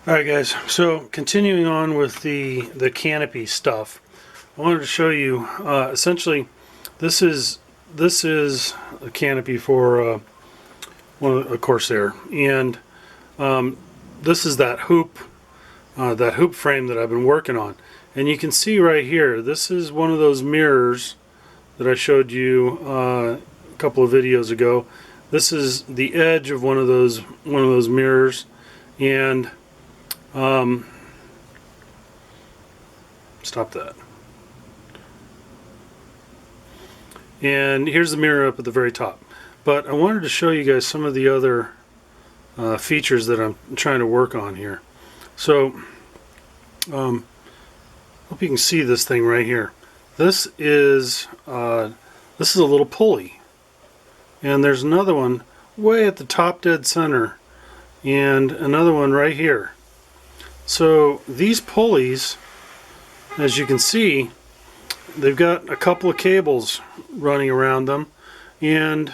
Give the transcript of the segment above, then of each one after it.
Alright guys, so continuing on with the Canopy stuff, I wanted to show you essentially this is a canopy for a Corsair, and this is that hoop frame that I've been working on. And you can see right here, this is one of those mirrors that I showed you a couple of videos ago. This is the edge of one of those mirrors, and stop that. And here's the mirror up at the very top. But I wanted to show you guys some of the other features that I'm trying to work on here. So, hope you can see this thing right here. This is a little pulley, and there's another one way at the top dead center, and another one right here. So these pulleys, as you can see, they've got a couple of cables running around them, and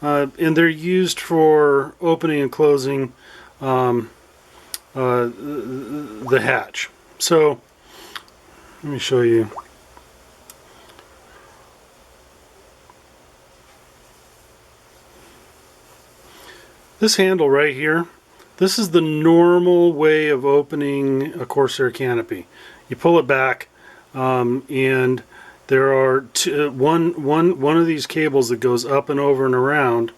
they're used for opening and closing the hatch. So let me show you. This handle right here, this is the normal way of opening a Corsair canopy. You pull it back, and there are one of these cables that goes up and over and around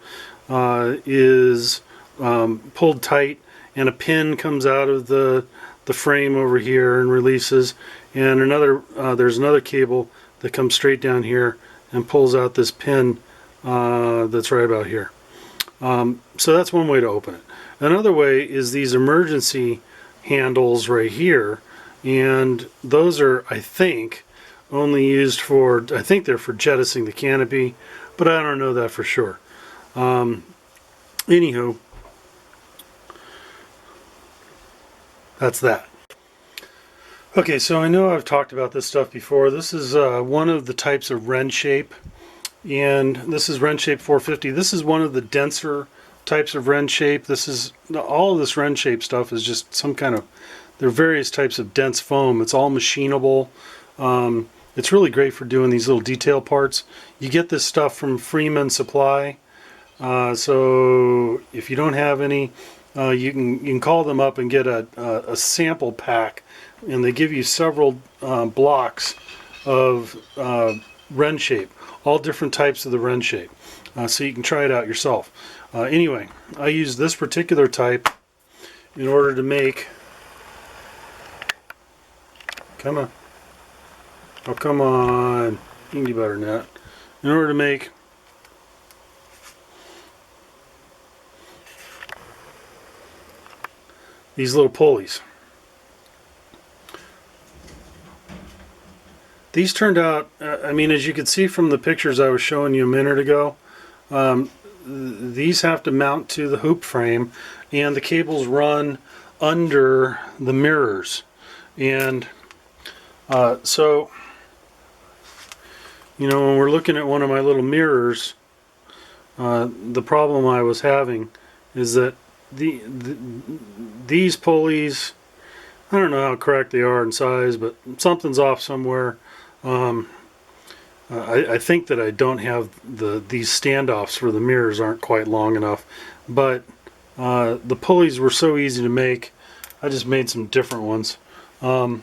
is pulled tight, and a pin comes out of the frame over here and releases, and there's another cable that comes straight down here and pulls out this pin that's right about here. So that's one way to open it. Another way is these emergency handles right here, and those are, I think, only used for, I think they're for jettisoning the canopy, but I don't know that for sure. Anywho, that's that. Okay, so I know I've talked about this stuff before. This is one of the types of wren shape, and this is wren shape 450. This is one of the denser types of wren shape. This is all of this wren shape stuff is just some kind of, there are various types of dense foam. It's all machinable. It's really great for doing these little detail parts. You get this stuff from Freeman Supply, so if you don't have any, you can call them up and get a sample pack, and they give you several blocks of wren shape, all different types of the wren shape, so you can try it out yourself. Anyway, I use this particular type in order to make, come on, oh come on, you can do better than that, in order to make these little pulleys. These turned out, I mean, as you can see from the pictures I was showing you a minute ago, these have to mount to the hoop frame, and the cables run under the mirrors. And so, you know, when we're looking at one of my little mirrors, the problem I was having is that these pulleys, I don't know how correct they are in size, but something's off somewhere. I think that I don't have these standoffs for the mirrors aren't quite long enough, but the pulleys were so easy to make. I just made some different ones, but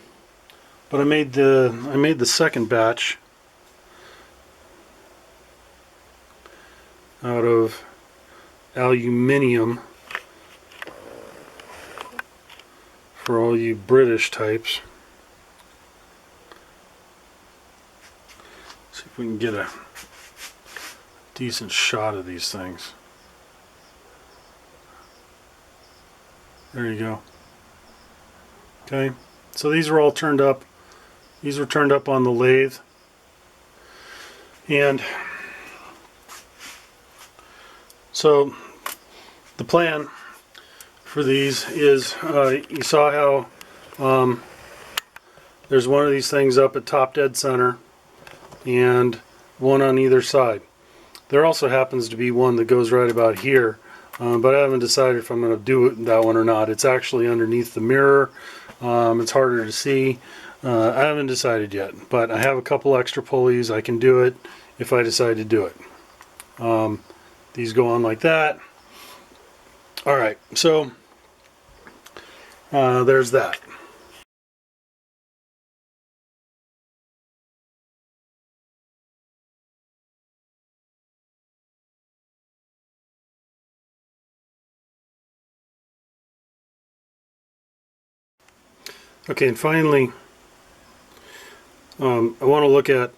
I made the second batch out of aluminium for all you British types. See if we can get a decent shot of these things. There you go. Okay, so these are all turned up. These were turned up on the lathe, and so the plan for these is, you saw how there's one of these things up at top dead center and one on either side. There also happens to be one that goes right about here but I haven't decided if I'm going to do that one or not. It's actually underneath the mirror. It's harder to see. I haven't decided yet, but I have a couple extra pulleys. I can do it if I decide to do it. These go on like that. All right, so there's that. Okay, and finally, I want to look at,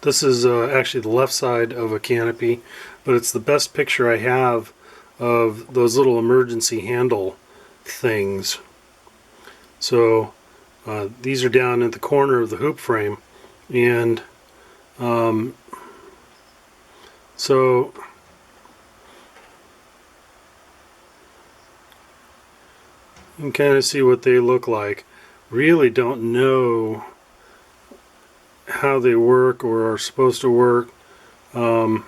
this is actually the left side of a canopy, but it's the best picture I have of those little emergency handle things. So these are down at the corner of the hoop frame, and so you can kind of see what they look like. Really don't know how they work or are supposed to work. I'd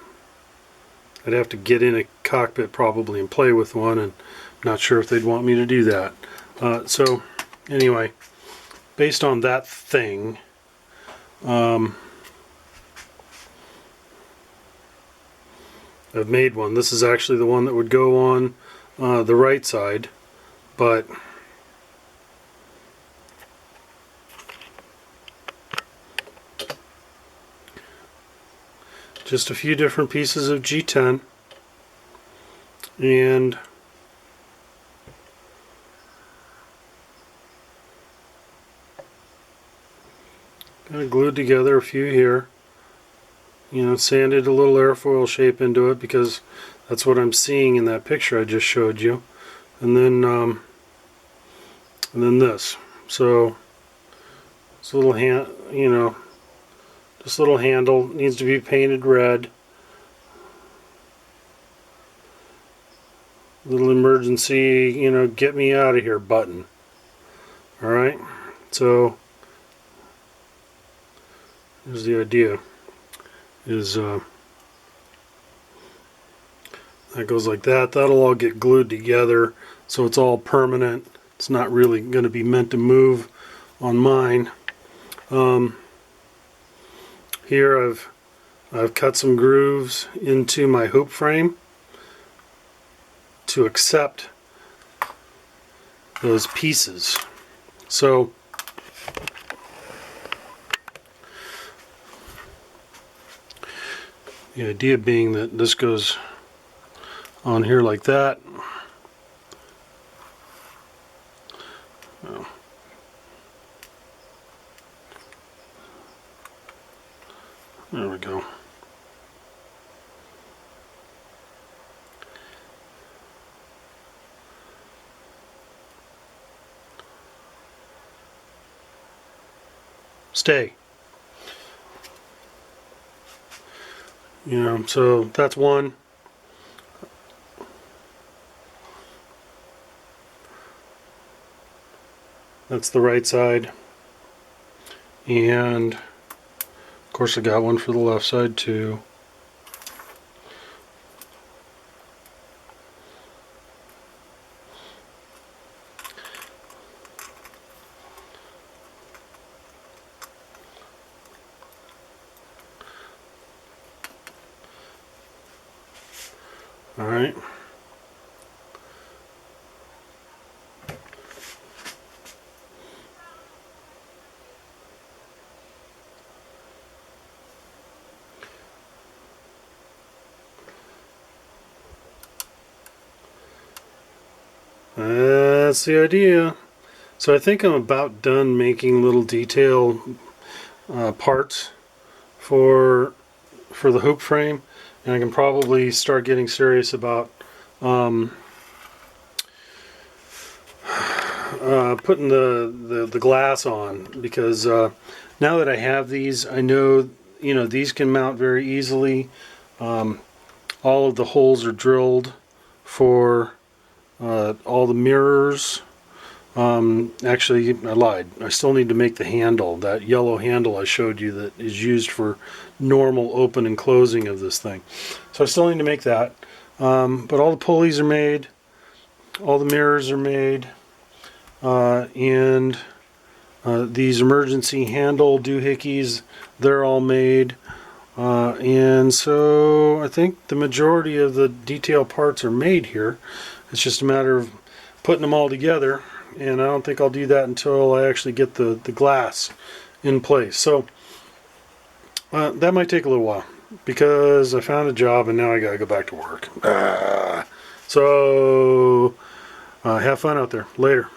have to get in a cockpit probably and play with one, and I'm not sure if they'd want me to do that. So anyway, based on that thing, I've made one. This is actually the one that would go on the right side, but just a few different pieces of G10, and kind of glued together a few here. You know, sanded a little airfoil shape into it because that's what I'm seeing in that picture I just showed you. And then this. So this little hand, you know, this little handle needs to be painted red. Little emergency, you know, get me out of here button. All right. So here's the idea. Is that goes like that. That'll all get glued together, so it's all permanent. It's not really going to be meant to move on mine. Here I've cut some grooves into my hoop frame to accept those pieces. So the idea being that this goes on here like that. Oh. There we go. Stay. You know, so that's one. That's the right side. And of course I got one for the left side too. All right. That's the idea. So I think I'm about done making little detail parts for the hoop frame, and I can probably start getting serious about putting the glass on, because now that I have these, I know, you know, these can mount very easily. All of the holes are drilled for all the mirrors. Actually, I lied. I still need to make the handle, that yellow handle I showed you that is used for normal open and closing of this thing. So I still need to make that. But all the pulleys are made, all the mirrors are made, and these emergency handle doohickeys, they're all made. And so I think the majority of the detail parts are made here. It's just a matter of putting them all together, and I don't think I'll do that until I actually get the glass in place. So that might take a little while because I found a job and now I gotta go back to work. So have fun out there. Later.